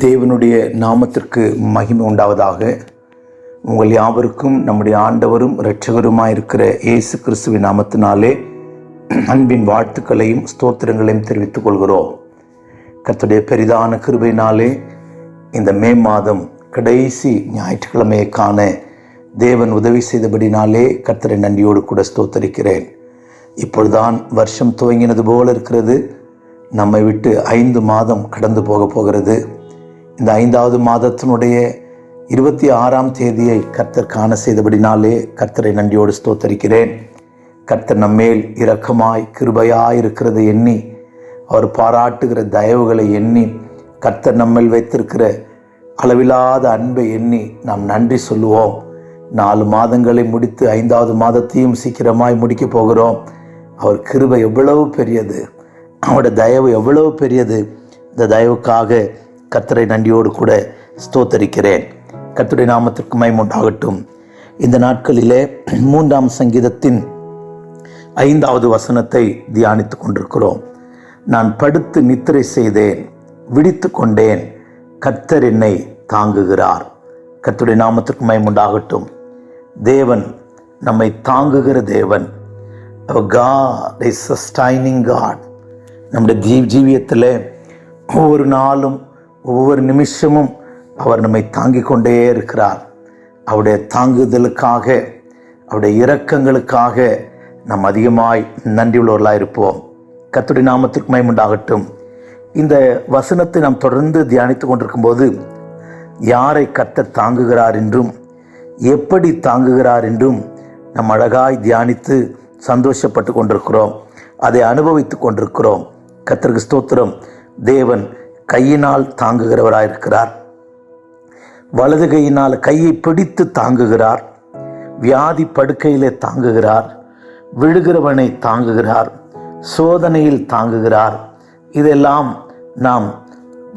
தேவனுடைய நாமத்திற்கு மகிமை உண்டாவதாக. உங்கள் யாவருக்கும் நம்முடைய ஆண்டவரும் இரட்சகருமாயிருக்கிற இயேசு கிறிஸ்துவின் நாமத்தினாலே அன்பின் வாழ்த்துக்களையும் ஸ்தோத்திரங்களையும் தெரிவித்துக் கொள்கிறோம். கர்த்தருடைய பெரிதான கிருபையினாலே இந்த மே மாதம் கடைசி ஞாயிற்றுக்கிழமையை காண தேவன் உதவி செய்தபடினாலே கர்த்தரை நன்றியோடு கூட ஸ்தோத்தரிக்கிறேன். இப்பொழுதுதான் வருஷம் துவங்கினது போல இருக்கிறது. நம்மை விட்டு 5 மாதம் கடந்து போகிறது. இந்த 5வது மாதத்தினுடைய 26ஆம் தேதியை கர்த்தர் காண செய்தபடினாலே கர்த்தரை நன்றியோடு ஸ்தோத்தரிக்கிறேன். கர்த்தர் நம்மேல் இரக்கமாய் கிருபையாய் இருக்கிறது எண்ணி, அவர் பாராட்டுகிற தயவுகளை எண்ணி, கர்த்தர் நம்மேல் வைத்திருக்கிற அளவில்லாத அன்பை எண்ணி நாம் நன்றி சொல்லுவோம். 4 மாதங்களை முடித்து 5வது மாதத்தையும் சீக்கிரமாய் முடிக்க போகிறோம். அவர் கிருபை எவ்வளவு பெரியது, அவருடைய தயவு எவ்வளவு பெரியது. இந்த தயவுக்காக கர்த்தரை நன்றியோடு கூட ஸ்தோத்தரிக்கிறேன். கர்த்தருடைய நாமத்திற்கு மகிமை உண்டாகட்டும். இந்த நாட்களிலே 3ஆம் சங்கீதத்தின் 5வது வசனத்தை தியானித்து கொண்டிருக்கிறோம். நான் படுத்து நித்திரை செய்தேன், விழித்து கொண்டேன், கர்த்தர் என்னை தாங்குகிறார். கர்த்தருடைய நாமத்திற்கு மகிமை உண்டாகட்டும். தேவன் நம்மை தாங்குகிற தேவன். Our God is sustaining God. நம்முடைய ஜீவியத்தில் ஒவ்வொரு நாளும் ஒவ்வொரு நிமிஷமும் அவர் நம்மை தாங்கிக் கொண்டே இருக்கிறார். அவருடைய தாங்குதலுக்காக, அவருடைய இரக்கங்களுக்காக நாம் அதிகமாய் நன்றியுள்ளவர்களாக இருப்போம். கர்த்தருடைய நாமத்திற்கு மகிமை உண்டாகட்டும். இந்த வசனத்தை நாம் தொடர்ந்து தியானித்து கொண்டிருக்கும்போது யாரை கர்த்தர் தாங்குகிறார் என்றும் எப்படி தாங்குகிறார் என்றும் நாம் அழகாய் தியானித்து சந்தோஷப்பட்டு கொண்டிருக்கிறோம். அதை அனுபவித்து கொண்டிருக்கிறோம். கர்த்தருக்கு ஸ்தோத்திரம். தேவன் கையினால் தாங்குகிறவராயிருக்கிறார். வலது கையினால் கையை பிடித்து தாங்குகிறார். வியாதி படுக்கையிலே தாங்குகிறார். விழுகிறவனை தாங்குகிறார். சோதனையில் தாங்குகிறார். இதெல்லாம் நாம்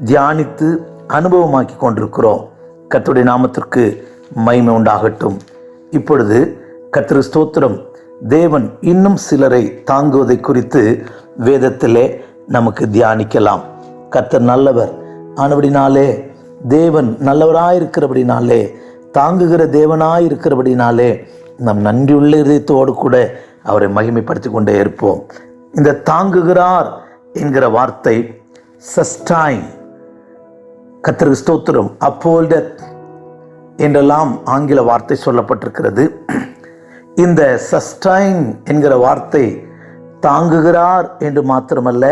தியானித்து அனுபவமாக்கி கொண்டிருக்கிறோம். கர்த்தருடைய நாமத்திற்கு மகிமை உண்டாகட்டும். இப்பொழுது கர்த்தருக்கு ஸ்தோத்திரம். தேவன் இன்னும் சிலரை தாங்குவதை குறித்து வேதத்திலே நமக்கு தியானிக்கலாம். கர்த்தர் நல்லவர் ஆனபடினாலே, தேவன் நல்லவராயிருக்கிறபடினாலே, தாங்குகிற தேவனாயிருக்கிறபடினாலே நம் நன்றியுள்ள இதயத்தோடு கூட அவரை மகிமைப்படுத்தி கொண்டே இருப்போம். இந்த தாங்குகிறார் என்கிற வார்த்தை சஸ்டைன், கர்த்தருக்கு ஸ்தோத்திரம், அப்போல்டர் என்றெல்லாம் ஆங்கில வார்த்தை சொல்லப்பட்டிருக்கிறது. இந்த சஸ்டைன் என்கிற வார்த்தை தாங்குகிறார் என்று மாத்திரமல்ல,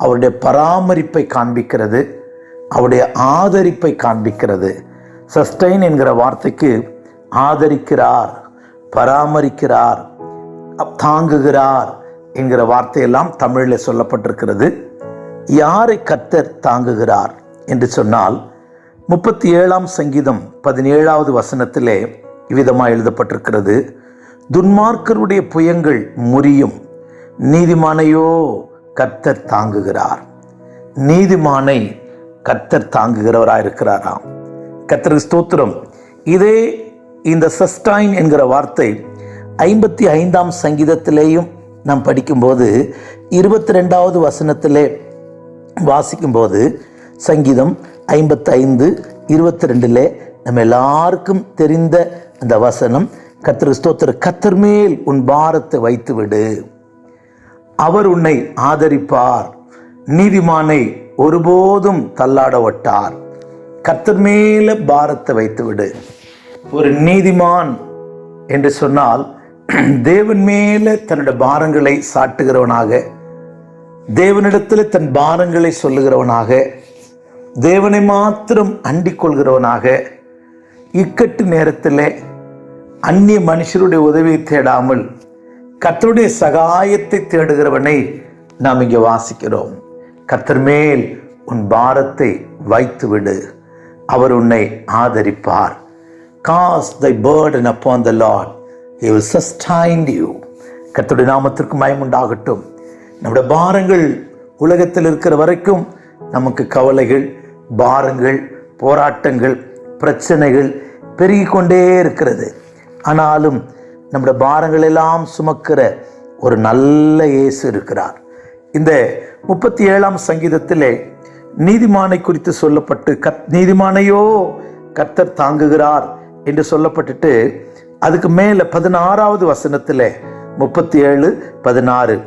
அவருடைய பராமரிப்பை காண்பிக்கிறது, அவருடைய ஆதரிப்பை காண்பிக்கிறது. சஸ்டைன் என்கிற வார்த்தைக்கு ஆதரிக்கிறார், பராமரிக்கிறார், தாங்குகிறார் என்கிற வார்த்தையெல்லாம் தமிழில் சொல்லப்பட்டிருக்கிறது. யாரை கர்த்தர் தாங்குகிறார் என்று சொன்னால் 37ஆம் சங்கீதம் 17வது வசனத்திலே இவ்விதமாக எழுதப்பட்டிருக்கிறது. துன்மார்க்கருடைய புயங்கள் முறியும், நீதிமானையோ கர்த்தர் தாங்குகிறார். நீதிமானை கர்த்தர் தாங்குகிறவராயிருக்கிறாராம். கர்த்தருக்கு ஸ்தோத்திரம். இதே இந்த சஸ்டைன் என்கிற வார்த்தை 55ஆம் சங்கீதத்திலேயும் நாம் படிக்கும்போது 22வது வசனத்திலே வாசிக்கும்போது, சங்கீதம் 55:22 நம்ம எல்லாருக்கும் தெரிந்த அந்த வசனம், கர்த்தருக்கு ஸ்தோத்திரம், கர்த்தர் மேல் உன் பாரத்தை வைத்து விடு, அவர் உன்னை ஆதரிப்பார், நீதிமானை ஒருபோதும் தள்ளாட ஒட்டார். கர்த்தர் மேல பாரத்தை வைத்து விடு. ஒரு நீதிமான் என்று சொன்னால் தேவன் மேல தன்னுடைய பாரங்களை சாட்டுகிறவனாக, தேவனிடத்தில் தன் பாரங்களை சொல்லுகிறவனாக, தேவனை மாத்திரம் அண்டிக் கொள்கிறவனாக, இக்கட்டு நேரத்தில் அந்நிய மனுஷருடைய உதவியை தேடாமல் கர்த்தருடைய சகாயத்தை தேடுகிறவனை நாம் இங்கே வாசிக்கிறோம். கர்த்தர் மேல் உன் பாரத்தை வைத்து விடு, அவர் உன்னை ஆதரிப்பார். Cast thy burden upon the Lord, he will sustain you. கர்த்தருடைய நாமத்திற்கு மகிமை உண்டாகட்டும். நம்முடைய பாரங்கள் உலகத்தில் இருக்கிற வரைக்கும் நமக்கு கவலைகள், பாரங்கள், போராட்டங்கள், பிரச்சனைகள் பெருகிக் கொண்டே இருக்கிறது. ஆனாலும் நம்முடைய பாரங்கள் எல்லாம் சுமக்கிற ஒரு நல்ல இயேசு இருக்கிறார். இந்த 37ஆம் சங்கீதத்திலே நீதிமானை குறித்து சொல்லப்பட்டு நீதிமானையோ கர்த்தர் தாங்குகிறார் என்று சொல்லப்பட்டுட்டு அதுக்கு மேல 16வது வசனத்துல 37-16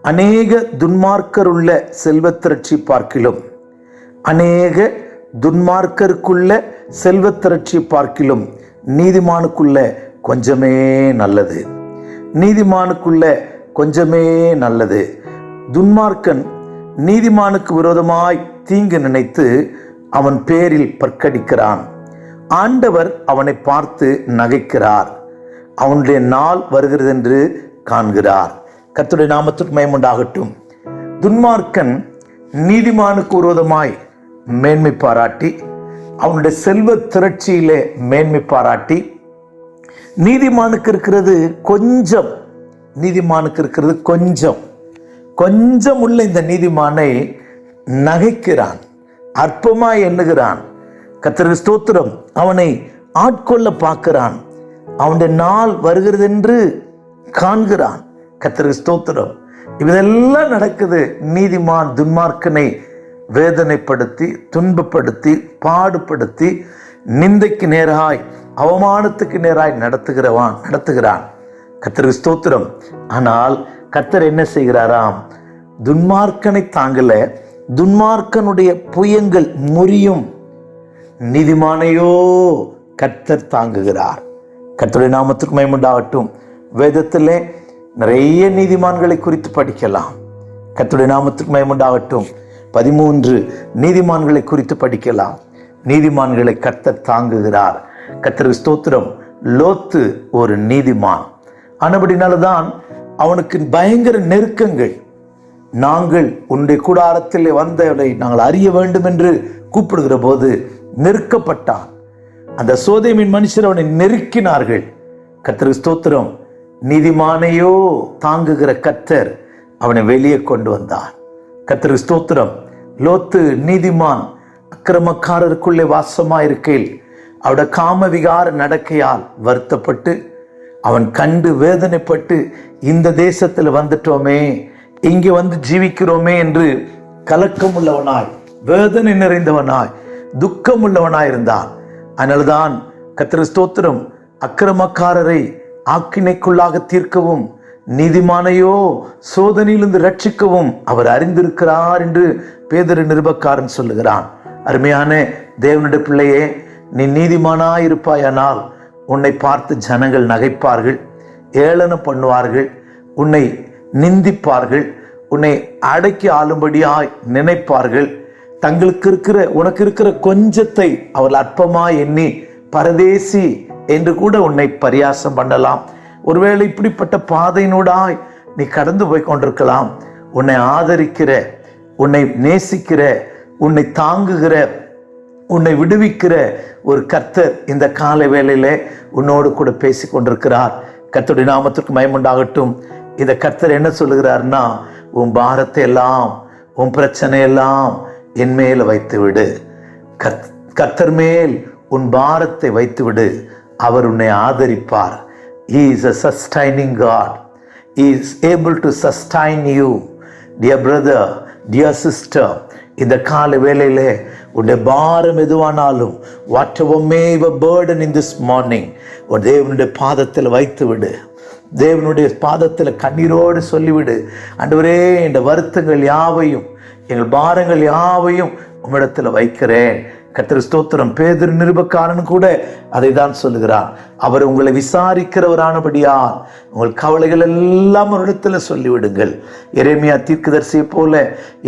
அநேக துன்மார்க்கருள்ள செல்வத்திரட்சி பார்க்கிலும் அநேக துன்மார்க்கருக்குள்ள செல்வத்திரட்சி பார்க்கிலும் நீதிமானுக்குள்ள கொஞ்சமே நல்லது. நீதிமானுக்குள்ள கொஞ்சமே நல்லது. துன்மார்க்கன் நீதிமானுக்கு விரோதமாய் தீங்கு நினைத்து அவன் பேரில் பற்கடிக்கிறான். ஆண்டவர் அவனை பார்த்து நகைக்கிறார். அவனுடைய நாள் வருகிறது என்று காண்கிறார். கர்த்தருடைய நாமத்திற்கு மகிமை உண்டாகட்டும். துன்மார்க்கன் நீதிமானுக்கு விரோதமாய் மேன்மை பாராட்டி அவனுடைய செல்வ திரட்சியிலே மேன்மை பாராட்டி நீதிமானுக்கு இருக்கிறது கொஞ்சம், நீதிமானுக்கு இருக்கிறது கொஞ்சம் கொஞ்சம் உள்ள இந்த நீதிமானை நகைக்கிறான், அற்பமாய் எண்ணுகிறான். கர்த்தருக்கு ஸ்தோத்திரம். அவனை ஆட்கொள்ள பார்க்கிறான். அவனுடைய நாள் வருகிறது என்று காண்கிறான். கர்த்தருக்கு ஸ்தோத்திரம். இதெல்லாம் நடக்குது. நீதிமான் துன்மார்க்கனை வேதனைப்படுத்தி துன்பப்படுத்தி பாடுபடுத்தி நிந்தைக்கு நேராய் அவமானத்துக்கு நேராய் நடத்துகிறான். கர்த்தருக்கு ஸ்தோத்திரம். ஆனால் கர்த்தர் என்ன செய்கிறாராம்? துன்மார்க்கனை தாங்கல, துன்மார்க்கனுடைய புயங்கள் முறியும், நீதிமானையோ கர்த்தர் தாங்குகிறார். கர்த்தருடைய நாமத்திற்கு மகிமை உண்டாகட்டும். வேதத்திலே நிறைய நீதிமான்களை குறித்து படிக்கலாம். கர்த்தருடைய நாமத்திற்கு மகிமை உண்டாகட்டும். 13 நீதிமான்களை குறித்து படிக்கலாம். நீதிமான்களை கர்த்தர் தாங்குகிறார். கர்த்தருக்கு ஸ்தோத்திரம். லோத்து ஒரு நீதிமான். ஆனபடினால்தான் அவனுக்கு பயங்கர நெருக்கங்கள். நாங்கள் உன்னுடைய கூடாரத்தில் வந்தவரை நாங்கள் அறிய வேண்டும் என்று கூப்பிடுகிற போது நெருக்கப்பட்டான். அந்த சோதேமின் மனுஷர் அவனை நெருக்கினார்கள். கர்த்தருக்கு ஸ்தோத்திரம். நீதிமானையோ தாங்குகிற கர்த்தர் அவனை வெளியே கொண்டு வந்தார். கர்த்தருக்கு ஸ்தோத்திரம். லோத்து நீதிமான் அக்கிரமக்காரருக்குள்ளே வாசமாயிருக்கையில் அவருடைய காம விகார நடக்கையால் வருத்தப்பட்டு அவன் கண்டு வேதனைப்பட்டு இந்த தேசத்தில் வந்துட்டோமே, இங்கே வந்து ஜீவிக்கிறோமே என்று கலக்கம் உள்ளவனாய் வேதனை நிறைந்தவனாய் துக்கம் உள்ளவனாய் இருந்தான். அதனால்தான் கர்த்தருக்கு ஸ்தோத்திரம். அக்கிரமக்காரரை ஆக்கினைக்குள்ளாக தீர்க்கவும் நீதிமானையோ சோதனையிலிருந்து ரட்சிக்கவும் அவர் அறிந்திருக்கிறார் என்று பேதுரு நிருபக்காரன் சொல்லுகிறான். அருமையான தேவனுடைய பிள்ளையே, நீ நீதிமானாயிருப்பாயானால் உன்னை பார்த்து ஜனங்கள் நகைப்பார்கள், ஏளனம் பண்ணுவார்கள், உன்னை நிந்திப்பார்கள், உன்னை அடக்கி ஆளும்படியாய் நினைப்பார்கள். உனக்கு இருக்கிற கொஞ்சத்தை அவள் அற்பமாய் எண்ணி பரதேசி என்று கூட உன்னை பரியாசம் பண்ணலாம். ஒருவேளை இப்படிப்பட்ட பாதையினூடாய் நீ கடந்து போய் கொண்டிருக்கலாம். உன்னை ஆதரிக்கிற, உன்னை நேசிக்கிற, உன்னை தாங்குகிற, உன்னை விடுவிக்கிற ஒரு கர்த்தர் இந்த கால வேளையில உன்னோடு கூட பேசி கொண்டிருக்கிறார். கர்த்தருடைய நாமத்திற்கு மகிமை உண்டாகட்டும். இந்த கர்த்தர் என்ன சொல்லுகிறார்னா, உன் பாரத்தை எல்லாம் உன் பிரச்சனை எல்லாம் என் மேல வைத்து விடு. கர்த்தர் மேல் உன் பாரத்தை வைத்து விடு. அவர் உன்னை ஆதரிப்பார். He is a sustaining God. He is able to sustain you. Dear brother, dear sister, இந்த கால வேளையிலே உன்னுடைய பாரம் எதுவானாலும், whatever may be burden in this morning, உன் தேவனுடைய பாதத்தில் வைத்து விடு. தேவனுடைய பாதத்தில் கண்ணீரோடு சொல்லிவிடு, ஆண்டவரே இந்த வருத்தங்கள் யாவையும் எங்கள் பாரங்கள் யாவையும் உம்மிடத்தில் வைக்கிறேன். கர்த்தருக்கு ஸ்தோத்திரம். பேதுரு நிருபக்காரன் கூட அதை தான் சொல்லுகிறான். அவர் உங்களை விசாரிக்கிறவரானபடியால் உங்கள் கவலைகள் எல்லாம் ஒரு இடத்துல சொல்லிவிடுங்கள். எரேமியா தீர்க்கதரிசியை போல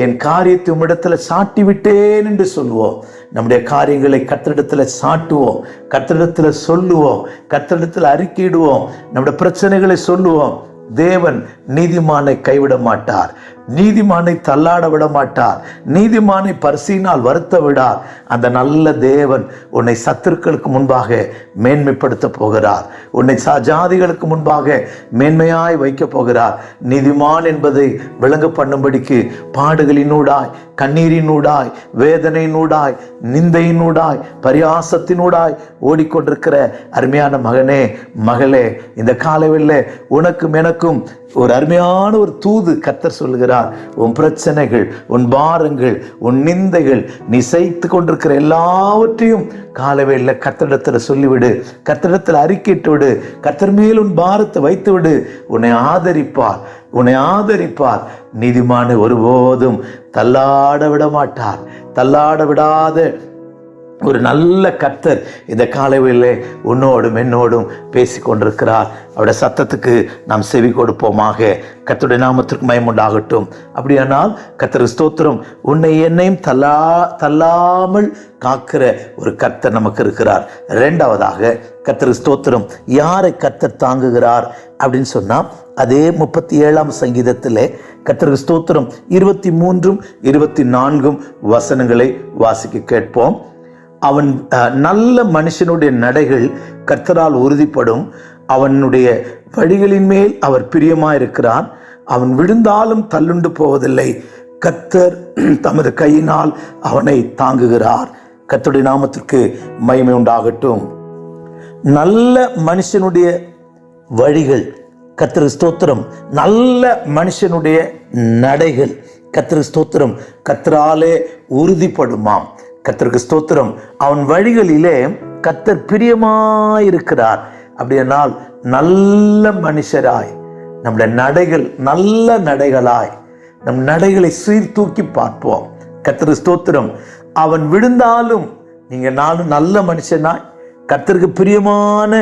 என் காரியத்தை உம்மிடத்துல சாட்டி விட்டேன் என்று சொல்லுவோம். நம்முடைய காரியங்களை கர்த்தரிடத்துல சாட்டுவோம், கர்த்தரிடத்துல சொல்லுவோம், கர்த்தரிடத்துல அறிக்கையிடுவோம், நம்முடைய பிரச்சனைகளை சொல்லுவோம். தேவன் நீதிமானை கைவிட மாட்டார், நீதிமானை தள்ளாட விட மாட்டார், நீதிமானை பரிசினால் வருத்த விடார். அந்த நல்ல தேவன் உன்னை சத்துருக்களுக்கு முன்பாக மேன்மைப்படுத்த போகிறார். உன்னை ஜாதிகளுக்கு முன்பாக மேன்மையாய் வைக்க போகிறார். நீதிமான் என்பதை விளங்க பண்ணும்படிக்கு பாடுகளினூடாய், கண்ணீரினூடாய், வேதனையினூடாய், நிந்தையினூடாய், பரியாசத்தினூடாய் ஓடிக்கொண்டிருக்கிற அருமையான மகனே, மகளே, இந்த காலவெளியிலே உனக்கும் எனக்கும் ஒரு அருமையான ஒரு தூது கர்த்தர் சொல்லுகிறார். சொல்லுகிறார், உன் பிரச்சனைகள், உன் பாரங்கள், உன் நிந்தைகள், நீ சகித்து கொண்டிருக்கிற எல்லாவற்றையும் காலவேளையில் கர்த்தரிடத்தில் சொல்லிவிடு, கர்த்தரிடத்தில் அறிக்கையிட்டு விடு, கர்த்தர் மேல் உன் பாரத்தை வைத்து விடு. உன்னை ஆதரிப்பார், உன்னை ஆதரிப்பார். நீதிமானை ஒருபோதும் தள்ளாட விட மாட்டார். தள்ளாட விடாத ஒரு நல்ல கர்த்தர் இந்த காலையிலே உன்னோடும் என்னோடும் பேசி கொண்டிருக்கிறார். அவருடைய சத்தத்துக்கு நாம் செவி கொடுப்போமாக. கர்த்தருடைய நாமத்திற்கு மகிமை உண்டாகட்டும். அப்படியானால் கர்த்தர் ஸ்தோத்திரம். உன்னை என்னையும் தள்ளாமல் காக்கிற ஒரு கர்த்தர் நமக்கு இருக்கிறார். இரண்டாவதாக கர்த்தர் ஸ்தோத்திரம். யாரை கர்த்தர் தாங்குகிறார் அப்படின்னு சொன்னா, அதே 37ஆம் சங்கீதத்திலே கர்த்தர் ஸ்தோத்திரம் 23, 24 வசனங்களை வாசிக்க கேட்போம். அவன் நல்ல மனுஷனுடைய நடைகள் கர்த்தரால் உறுதிப்படும். அவனுடைய வழிகளின் மேல் அவர் பிரியமாயிருக்கிறார். அவன் விழுந்தாலும் தள்ளுண்டு போவதில்லை. கர்த்தர் தமது கையினால் அவனை தாங்குகிறார். கர்த்தருடைய நாமத்திற்கு மகிமை உண்டாகட்டும். நல்ல மனுஷனுடைய வழிகள் கர்த்தர் ஸ்தோத்திரம். நல்ல மனுஷனுடைய நடைகள் கர்த்தர் ஸ்தோத்திரம் கர்த்தராலே உறுதிப்படுமாம். கர்த்தருக்கு ஸ்தோத்திரம். அவன் வழிகளிலே கர்த்தர் பிரியமாயிருக்கிறார். அப்படியானால் நல்ல மனுஷராய் நம்முடைய நடைகள் நல்ல நடைகளாய் நம் நடைகளை சீர்தூக்கி பார்ப்போம். கர்த்தருக்கு ஸ்தோத்திரம். அவன் விழுந்தாலும் நீங்க நானும் நல்ல மனுஷனாய் கர்த்தருக்கு பிரியமான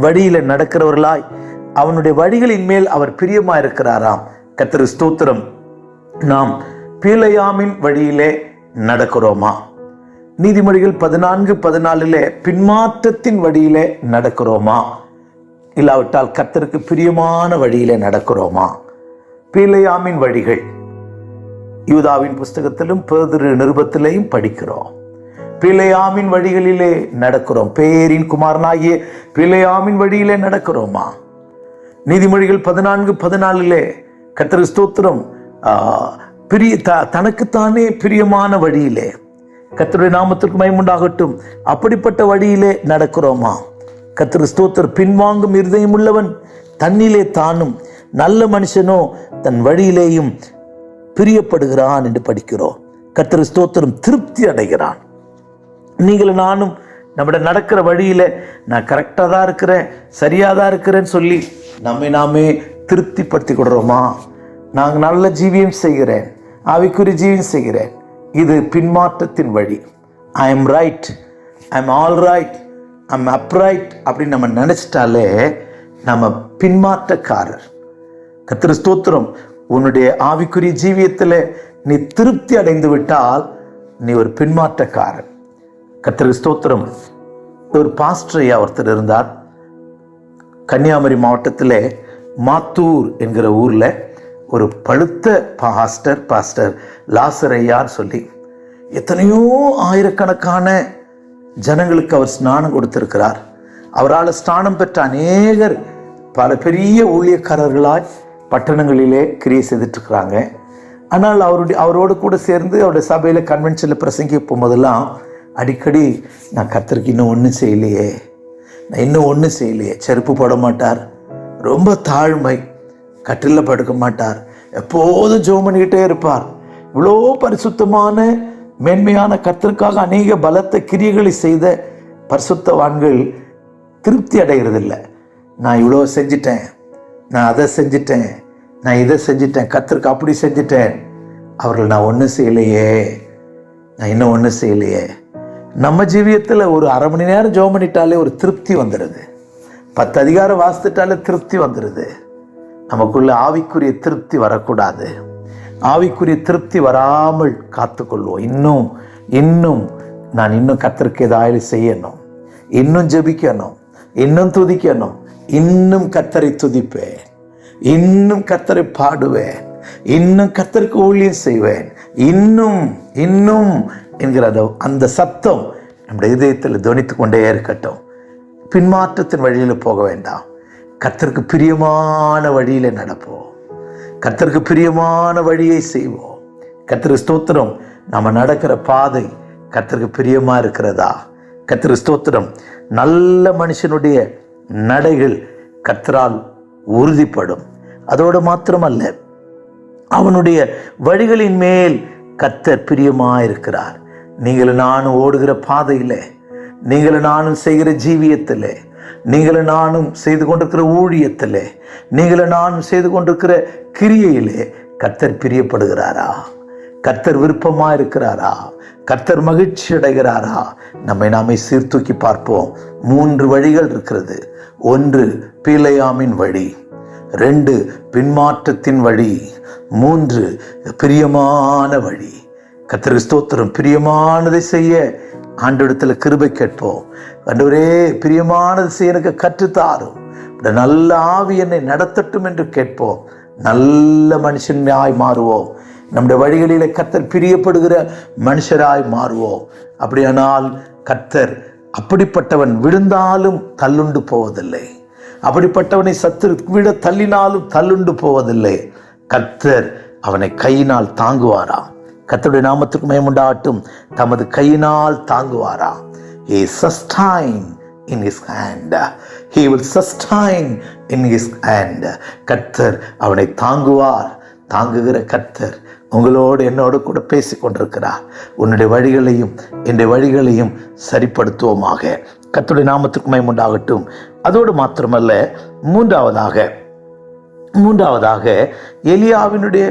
வழியில நடக்கிறவர்களாய் அவனுடைய வழிகளின் மேல் அவர் பிரியமா இருக்கிறாராம். கர்த்தருக்கு ஸ்தோத்திரம். நாம் பீலையாமின் வழியிலே நடக்கிறோமா? நீதிமொழிகள் 14:14 பின்மாற்றத்தின் வழியிலே நடக்கிறோமா? இல்லாவிட்டால் கர்த்தருக்கு பிரியமான வழியிலே நடக்கிறோமா? பீலையாமின் வழிகள் யூதாவின் புஸ்தகத்திலும் பேதுரு நிருபத்திலேயும் படிக்கிறோம். பீலையாமின் வழிகளிலே நடக்கிறோம். பேரின் குமாரனாகிய பீலையாமின் வழியிலே நடக்கிறோமா? நீதிமொழிகள் 14:14 கர்த்தருக்கு ஸ்தோத்திரம். தனக்குத்தானே பிரியமான வழியிலே கர்த்தருடைய நாமத்திற்கு மகிமை உண்டாகட்டும். அப்படிப்பட்ட வழியிலே நடக்கிறோமா? கர்த்தருக்கு ஸ்தோத்திரம். பின்வாங்கும் இருதயம் உள்ளவன் தன்னிலே தானும், நல்ல மனுஷனோ தன் வழியிலேயும் பிரியப்படுகிறான் என்று படிக்கிறோம். கர்த்தருக்கு ஸ்தோத்திரம். திருப்தி அடைகிறான். நீங்களும் நானும் நம்முடைய நடக்கிற வழியில நான் கரெக்டாக தான் இருக்கிறேன், சரியாக தான் இருக்கிறேன்னு சொல்லி நம்மை நாமே திருப்திப்படுத்தி கொடுறோமா? நாங்கள் நல்ல ஜீவியம் செய்கிறேன், ஆவிக்குரிய ஜீவியம் செய்கிறேன். இது பின்மாற்றத்தின் வழி. I am right, I am all right, I am upright அப்படின்னு நம்ம நினைச்சிட்டாலே நம்ம பின்மாற்றக்காரர். கர்த்தர் ஸ்தோத்திரம். உன்னுடைய ஆவிக்குரிய ஜீவியத்தில் நீ திருப்தி அடைந்து விட்டால் நீ ஒரு பின்மாற்றக்காரன். கர்த்தர் ஸ்தோத்திரம். ஒரு பாஸ்டர் ஐயா ஒருத்தர் இருந்தார். கன்னியாகுமரி மாவட்டத்தில் மாத்தூர் என்கிற ஊரில் ஒரு பழுத்த பாஸ்டர் லாசர் ஐயான்னு சொல்லி எத்தனையோ ஆயிரக்கணக்கான ஜனங்களுக்கு அவர் ஸ்நானம் கொடுத்திருக்கிறார். அவரால் ஸ்நானம் பெற்ற அநேகர் பல பெரிய ஊழியக்காரர்களாய் பட்டணங்களிலே கிரியை செய்துட்டு இருக்கிறாங்க. ஆனால் அவரோடு கூட சேர்ந்து அவருடைய சபையில் கன்வென்ஷனில் பிரசங்கி போகும்போதெல்லாம் அடிக்கடி நான் கர்த்தருக்கு இன்னும் ஒன்றும் செய்யலையே, நான் இன்னும் ஒன்றும் செய்யலையே. செருப்பு போட மாட்டார், ரொம்ப தாழ்மை, கட்டிலில் படுக்க மாட்டார், எப்போதும் ஜெபம் பண்ணிக்கிட்டே இருப்பார். இவ்வளோ பரிசுத்தமான மேன்மையான கர்த்தருக்காக அநேக பலத்த கிரியைகளை செய்த பரிசுத்தவான்கள் திருப்தி அடைகிறதில்லை. நான் இவ்வளோ செஞ்சிட்டேன், நான் அதை செஞ்சிட்டேன், நான் இதை செஞ்சிட்டேன், கர்த்தருக்கு அப்படி செஞ்சிட்டேன். அவர்கள் நான் ஒன்றும் செய்யலையே, நான் இன்னும் ஒன்றும் செய்யலையே. நம்ம ஜீவியத்தில் ஒரு அரை மணி நேரம் ஜெபம் பண்ணிட்டாலே ஒரு திருப்தி வந்துடுது. 10 அதிகாரம் வாசித்துட்டாலே திருப்தி வந்துடுது. நமக்குள்ள ஆவிக்குரிய திருப்தி வரக்கூடாது. ஆவிக்குரிய திருப்தி வராமல் காத்துக்கொள்வோம். இன்னும் நான் இன்னும் கர்த்தருக்கு ஏதாவது செய்யணும், இன்னும் ஜெபிக்கணும், இன்னும் துதிக்கணும், இன்னும் கர்த்தரை துதிப்பேன், இன்னும் கர்த்தரை பாடுவேன், இன்னும் கர்த்தருக்கு ஊழியம் செய்வேன், இன்னும் என்கிறதோ அந்த சத்தம் நம்முடைய இதயத்தில் துணித்து கொண்டே இருக்கட்டும். பின்மாற்றத்தின் வழியில் போக வேண்டாம். கர்த்தருக்கு பிரியமான வழியில் நடப்போம். கர்த்தருக்கு பிரியமான வழியை செய்வோம். கர்த்தருக்கு ஸ்தோத்திரம். நம்ம நடக்கிற பாதை கர்த்தருக்கு பிரியமா இருக்கிறதா? கர்த்தருக்கு ஸ்தோத்திரம். நல்ல மனுஷனுடைய நடைகள் கர்த்தரால் உறுதிப்படும். அதோடு மாத்திரமல்ல, அவனுடைய வழிகளின் மேல் கர்த்தர் பிரியமாயிருக்கிறார். நீங்களும் நானும் ஓடுகிற பாதையில், நீங்களும் நானும் செய்கிற ஜீவியத்தில், நீங்களும் நானும் செய்து கொண்டிருக்கிற ஊழியத்தில், நீங்களும் நானும் செய்து கொண்டிருக்கிற கிரியையிலே கர்த்தர் பிரியப்படுகிறாரா? கர்த்தர் விருப்பமாக இருக்கிறாரா? கர்த்தர் மகிழ்ச்சி அடைகிறாரா? நாமே சீர்தூக்கி பார்ப்போம். 3 வழிகள் இருக்கிறது. 1 பிலேயாமின் வழி, 2 பின்மாற்றத்தின் வழி, 3 பிரியமான வழி. கர்த்தருக்கு ஸ்தோத்திரம். பிரியமானதை செய்ய ஆண்டவரிடத்துல கிருபை கேட்போம். ஆண்டவரே, பிரியமானது செய்ய எனக்கு கற்றுத்தாரும், நல்ல ஆவி என்னை நடத்தட்டும் என்று கேட்போம். நல்ல மனுஷனாய் மாறுவோம். நம்முடைய வழிகளிலே கர்த்தர் பிரியப்படுகிற மனுஷராய் மாறுவோம். அப்படியானால் கர்த்தர் அப்படிப்பட்டவன் விழுந்தாலும் தள்ளுண்டு போவதில்லை. அப்படிப்பட்டவனை சத்துரு விட தள்ளினாலும் தள்ளுண்டு போவதில்லை. கர்த்தர் அவனை கையினால் தாங்குவாராம். கர்த்தருடைய நாமத்துக்கு மகிமையுண்டாகட்டும். தமது கையினால் தாங்குவாராம். He sustain in his hand. He will sustain in his hand. கர்த்தர் அவனை தாங்குவார். தாங்குகிற கர்த்தர் உங்களோடு என்னோடு கூட பேசி கொண்டிருக்கிறார். உன்னுடைய வழிகளையும் என்னுடைய வழிகளையும் சரிப்படுத்துவோமாக. கர்த்தருடைய நாமத்துக்கு மகிமையுண்டாகட்டும். அதோடு மாத்திரமல்ல, மூன்றாவதாக எலியாவினுடைய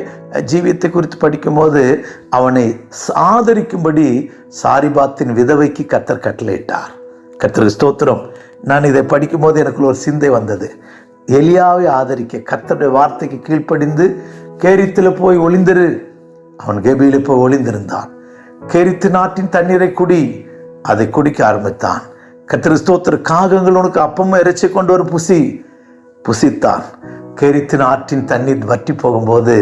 ஜீவியத்தை குறித்து படிக்கும்போது அவனை ஆதரிக்கும்படி சாரிபாத்தின் விதவைக்கு கர்த்தர் கட்டளையிட்டார். கர்த்தருக்கு ஸ்தோத்திரம். நான் இதை படிக்கும்போது எனக்கு ஒரு சிந்தை வந்தது. எலியாவை ஆதரிக்க கர்த்தருடைய வார்த்தைக்கு கீழ்ப்படிந்து கேரித்தில் போய் ஒளிந்திரு. அவன் கெபியில் போய் ஒளிந்திருந்தான். கேரித்து நாட்டின் தண்ணீரை குடி. அதை குடிக்க ஆரம்பித்தான். கர்த்தருக்கு ஸ்தோத்திரம். காகங்கள் உனக்கு அப்பமும் இறைச்சி கொண்டு ஒரு புசித்தான். கேரித்தின் ஆற்றின் தண்ணீர் வற்றி போகும்போது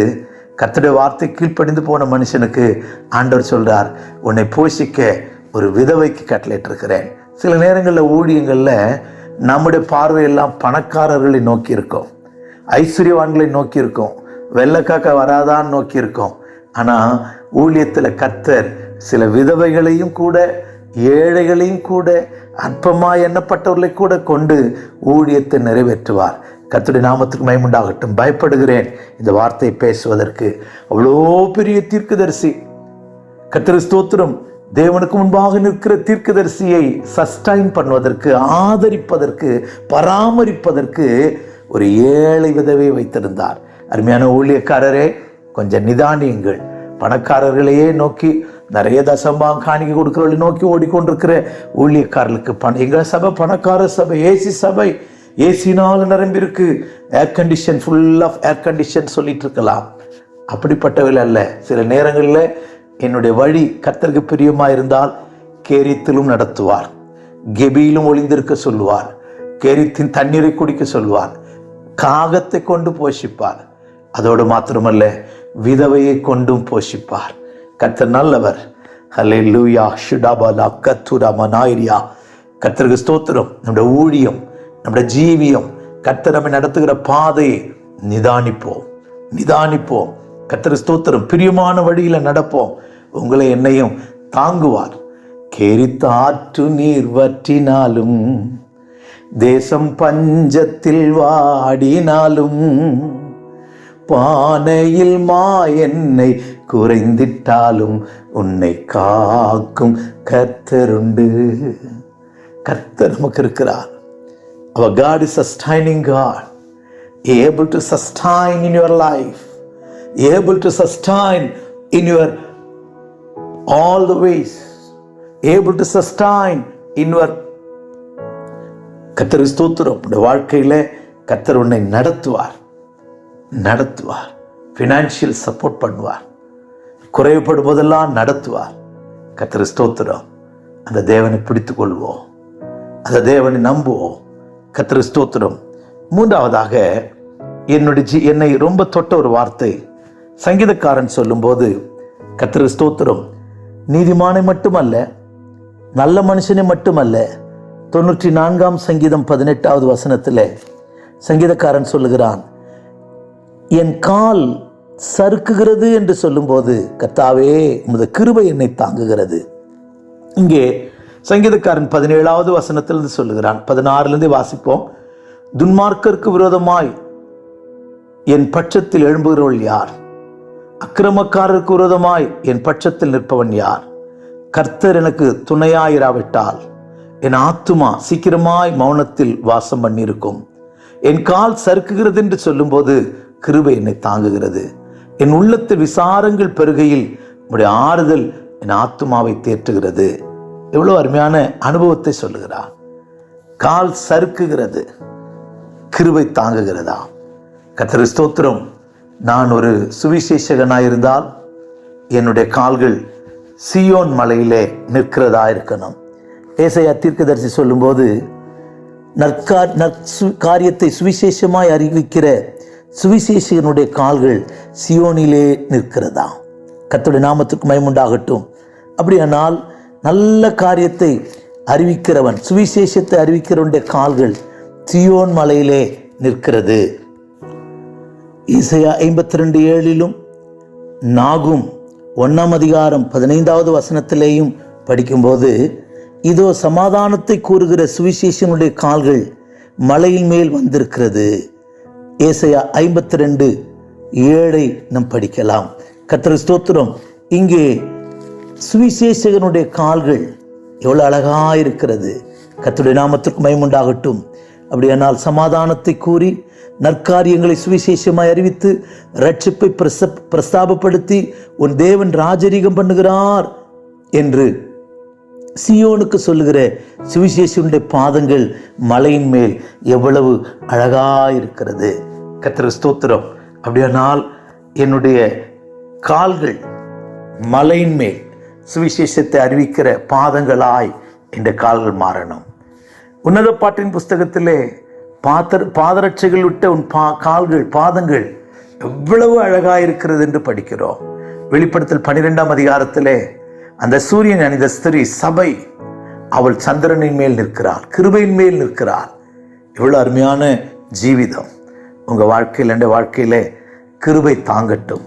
கர்த்தருடைய வார்த்தை கீழ்ப்படிந்து போன மனுஷனுக்கு ஆண்டவர் சொல்றார், உன்னை போஷிக்க ஒரு விதவைக்கு கட்டளையிட்டிருக்கிறேன். சில நேரங்களில் ஊழியங்களில் நம்முடைய பார்வையெல்லாம் பணக்காரர்களை நோக்கி இருக்கும், ஐஸ்வர்யவான்களை நோக்கி இருக்கும், வெள்ளக்காக்க வராதான்னு நோக்கி இருக்கும். ஆனால் ஊழியத்தில் கர்த்தர் சில விதவைகளையும் கூட ஏழைகளையும் கூட அற்பமாய் எண்ணப்பட்டவர்களை கூட கொண்டு ஊழியத்தை நிறைவேற்றுவார். கர்த்தருடைய நாமத்துக்கு மகிமையுண்டாகட்டும். பயப்படுகிறேன் இந்த வார்த்தையை பேசுவதற்கு. அவ்வளோ பெரிய தீர்க்கதரிசி, கர்த்தருக்கு ஸ்தோத்திரம், தேவனுக்கு முன்பாக நிற்கிற தீர்க்கதரிசியை சஸ்டைன் பண்ணுவதற்கு, ஆதரிப்பதற்கு, பராமரிப்பதற்கு ஒரு ஏழை விதவை வைத்திருந்தார். அருமையான ஊழியக்காரரே, கொஞ்சம் நிதானியுங்கள். பணக்காரர்களையே நோக்கி நிறைய தசம்பாங்க காணிக்கை கொடுக்கிறவர்களை நோக்கி ஓடிக்கொண்டிருக்கிற ஊழியக்காரர்களுக்கு எங்கள் சபை பணக்கார சபை, ஏசி சபை, ஏசினால் நிரம்பிருக்கு, air condition, full of air condition சொல்லிட்டு இருக்கலாம். அப்படிப்பட்டவர்கள் அல்ல. சில நேரங்களில் என்னுடைய வழி கர்த்தருக்கு பிரியமாக இருந்தால் கேரித்திலும் நடத்துவார், கெபியிலும் ஒளிந்திருக்க சொல்லுவார், கேரித்தின் தண்ணீரை குடிக்க சொல்வார், காகத்தை கொண்டு போஷிப்பார். அதோடு மாத்திரமல்ல, விதவையை கொண்டும் போஷிப்பார். கர்த்தர் நல்லவர். ஹல்லேலூயா. ஷுடாபலா கத்துரா மனாயிரியா. கர்த்தருக்கு ஸ்தோத்திரம். நம்முடைய ஊழியம், நம்முடைய ஜீவியம், கர்த்தர் நம்மை நடத்துகிற பாதையை நிதானிப்போம். கர்த்தருக்கு ஸ்தோத்திரம். பிரியமான வழியில நடப்போம். உங்களை என்னையும் தாங்குவார். கேரித்தாற்று நீர் வற்றினாலும், தேசம் பஞ்சத்தில் வாடினாலும், பானையில் எண்ணெய் குறைந்திட்டாலும் உன்னை காக்கும் கர்த்தருண்டு. கர்த்தர் நமக்கு இருக்கிறார். Our God is sustaining God, able to sustain in your life, able to sustain in your all the ways, able to sustain in your. கர்த்தருக்கு ஸ்தோத்திரம். உடைய வாழ்க்கையில கர்த்தர் உன்னை நடத்துவார். ஃபினான்ஷியல் சப்போர்ட் பண்ணுவார். குறைவுபடும் போதெல்லாம் நடத்துவார். கர்த்தருக்கு ஸ்தோத்திரம். அந்த தேவனை பிடித்துக் கொள்வோம், அந்த தேவனை நம்புவோம். கர்த்தருக்கு ஸ்தோத்திரம். மூன்றாவதாக என்னை ரொம்ப தொட்ட ஒரு வார்த்தை சங்கீதக்காரன் சொல்லும்போது, கர்த்தருக்கு ஸ்தோத்திரம், நீதிமானை மட்டுமல்ல, நல்ல மனுஷனை மட்டுமல்ல, 94ஆம் சங்கீதம் 18வது வசனத்தில் சங்கீதக்காரன் சொல்லுகிறான், என் கால் சறுக்குகிறது என்று சொல்லும்போது, கர்த்தாவே உமது கிருபை என்னை தாங்குகிறது. இங்கே சங்கீதக்காரன் 17வது வசனத்திலிருந்து சொல்லுகிறான். 16லிருந்து வாசிப்போம். துன்மார்க்கருக்கு விரோதமாய் என் பட்சத்தில் எழும்புகிறவள் யார்? அக்கிரமக்காரருக்கு விரோதமாய் என் பட்சத்தில் நிற்பவன் யார்? கர்த்தர் எனக்கு துணையாயிராவிட்டால் என் ஆத்துமா சீக்கிரமாய் மௌனத்தில் வாசம் பண்ணியிருக்கும். என் கால் சறுக்குகிறது என்று சொல்லும்போது கிருபை என்னை தாங்குகிறது. என் உள்ளத்தில் விசாரங்கள் பெருகையில் உம்முடைய ஆறுதல் என் ஆத்துமாவை தேற்றுகிறது. எவ்வளவு அருமையான அனுபவத்தை சொல்லுகிறார். கால் சறுக்குகிறது, கிருபை தாங்குகிறதா? கர்த்தருக்கு ஸ்தோத்திரம். நான் ஒரு சுவிசேஷகனாயிருந்தால் என்னுடைய கால்கள் சீயோன் மலையிலே நிற்கிறதா இருக்கணும். ஏசாயா தீர்க்கதரிசி சொல்லும்போது காரியத்தை சுவிசேஷமாய் அறிவிக்கிற சுவிசேஷகனுடைய கால்கள் சியோனிலே நிற்கிறதா? கர்த்தருடைய நாமத்துக்கு மகிமை உண்டாகட்டும். அப்படியானால் நல்ல காரியத்தை அறிவிக்கிறவன், சுவிசேஷத்தை அறிவிக்கிறவனுடைய கால்கள் சியோன் மலையிலே நிற்கிறது. ஏசாயா 52:7 நாகும் 1 வசனத்திலேயும் படிக்கும்போது, இதோ சமாதானத்தை கூறுகிற சுவிசேஷனுடைய கால்கள் மலையின் மேல் வந்திருக்கிறது. ஏசாயா 52:7 நாம் படிக்கலாம். கர்த்தருக்கு ஸ்தோத்திரம். இங்கே சுவிசேஷகனுடைய கால்கள் எவ்வளவு அழகாயிருக்கிறது. கர்த்தருடைய நாமத்திற்கு மகிமை உண்டாகட்டும். அப்படியானால் சமாதானத்தை கூறி நற்காரியங்களை சுவிசேஷமாய் அறிவித்து ரட்சிப்பை பிரஸ்தாபப்படுத்தி உன் தேவன் ராஜரீகம் பண்ணுகிறார் என்று சியோனுக்கு சொல்லுகிற சுவிசேஷனுடைய பாதங்கள் மலையின் மேல் எவ்வளவு அழகாயிருக்கிறது. கர்த்தருக்கு ஸ்தோத்திரம். அப்படியானால் என்னுடைய கால்கள் மலையின் மேல் சுவிசேஷத்தை அறிவிக்கிற பாதங்களாய் இந்த கால்கள் மாறணும். உன்னத பாட்டின் புஸ்தகத்திலே பாதரட்சைகள் விட்ட உன் கால்கள் பாதங்கள் எவ்வளவு அழகாயிருக்கிறது என்று படிக்கிறோம். வெளிப்படுத்தல் 12 அந்த சூரியன் அணிந்த ஸ்திரீ சபை, அவள் சந்திரனின் மேல் நிற்கிறாள், கிருபையின் மேல் நிற்கிறாள். எவ்வளவு அருமையான ஜீவிதம் உங்க வாழ்க்கையில். என்ற வாழ்க்கையில கிருபை தாங்கட்டும்,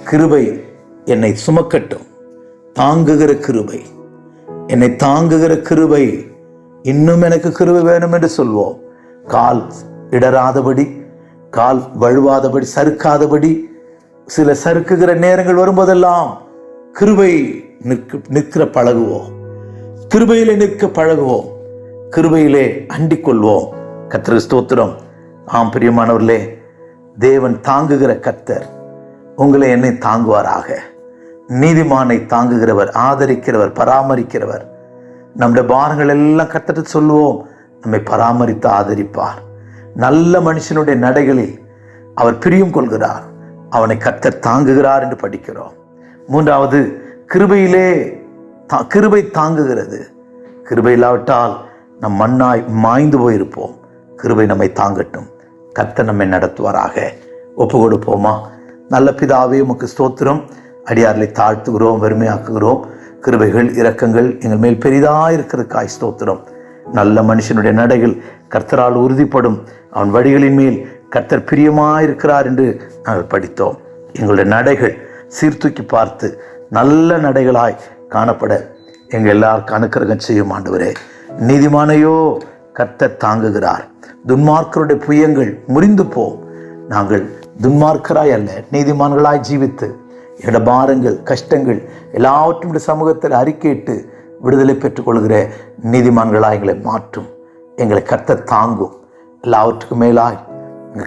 கிருபை என்னை சுமக்கட்டும். தாங்குகிற கிருபை, என்னை தாங்குகிற கிருபை. இன்னும் எனக்கு கிருபை வேணும் என்று சொல்வோம். கால் இடராதபடி, கால் வழுவாதபடி, சறுக்காதபடி. சில சறுக்குகிற நேரங்கள் வரும்போதெல்லாம் கிருபை நிற்கிற பழகுவோம், கிருபையிலே நிற்க பழகுவோம், கிருபையிலே அண்டிக் கொள்வோம். கர்த்தருக்கு ஸ்தோத்திரம். ஆம் பிரியமானவர்களே, தேவன் தாங்குகிற கர்த்தர் உங்களை என்னை தாங்குவாராக. நீதிமானை தாங்குகிறவர், ஆதரிக்கிறவர், பராமரிக்கிறவர். நம்முடைய பாரங்கள் எல்லாம் கர்த்தருக்கு சொல்லுவோம், நம்மை பராமரித்து ஆதரிப்பார். நல்ல மனுஷனுடைய நடைகளில் அவர் பிரியம் கொள்கிறார், அவனை கர்த்தர் தாங்குகிறார் என்று படிக்கிறோம். 3வது, கிருபையிலே கிருபை தாங்குகிறது. கிருபை இல்லாவிட்டால் நம் மண்ணாய் மாய்ந்து போயிருப்போம். கிருபை நம்மை தாங்கட்டும். கர்த்தர் நம்மை நடத்துவாராக. ஒப்பு கொடுப்போமா? நல்ல பிதாவே, உமக்கு ஸ்தோத்திரம். அடியார்களை தாழ்த்துகிறோம், வெறுமையாக்குகிறோம். கிருபைகள் இரக்கங்கள் எங்கள் மேல் பெரிதாயிருக்கிறதுக்காய் ஸ்தோத்திரம். நல்ல மனுஷனுடைய நடைகள் கர்த்தரால் உறுதிப்படும், அவன் வழிகளின் மேல் கர்த்தர் பிரியமாயிருக்கிறார் என்று நாங்கள் படித்தோம். எங்களுடைய நடைகள் சீர்தூக்கி பார்த்து நல்ல நடைகளாய் காணப்பட எங்கள் எல்லாருக்கும் அனுக்கிரகம் செய்யும் ஆண்டவரே. நீதிமானையோ கர்த்தர் தாங்குகிறார். துன்மார்க்கருடைய புயங்கள் முறிந்து போம். நாங்கள் துன்மார்க்கராய் அல்ல, நீதிமான்களாய் ஜீவித்து எங்களோட பாரங்கள், கஷ்டங்கள் எல்லாவற்றும் சமூகத்தில் அறிக்கையிட்டு விடுதலை பெற்றுக்கொள்கிற நீதிமான்களாய் எங்களை மாற்றும். எங்களை கர்த்தர் தாங்கும். எல்லாவற்றுக்கும் மேலாய்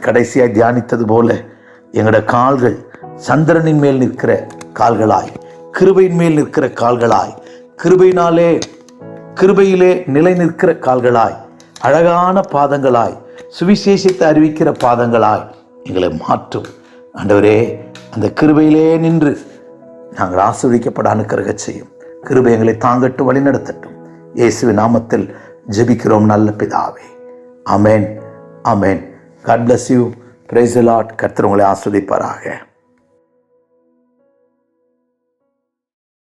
கடைசியாய் தியானித்தது போல எங்களோட கால்கள் சந்திரனின் மேல் நிற்கிற கால்களாய், கிருபையின் மேல் நிற்கிற கால்களாய், கிருபையிலே நிலை நிற்கிற கால்களாய், அழகான பாதங்களாய், சுவிசேஷத்தை அறிவிக்கிற பாதங்களாய் எங்களை மாற்றும் ஆண்டவரே. அந்த கிருபையிலே நின்று நாங்கள் ஆசீர்வதிக்கப்பட அனுக்கிரகம் செய்யும். கிருபை எங்களை தாங்கட்டு வழி நடத்தட்டும். இயேசுவின் நாமத்தில் ஜெபிக்கிறோம் நல்ல பிதாவே. ஆமென், ஆமென். God bless you. Praise the Lord. கர்த்தர் உங்களை ஆசீர்வதிப்பாராக.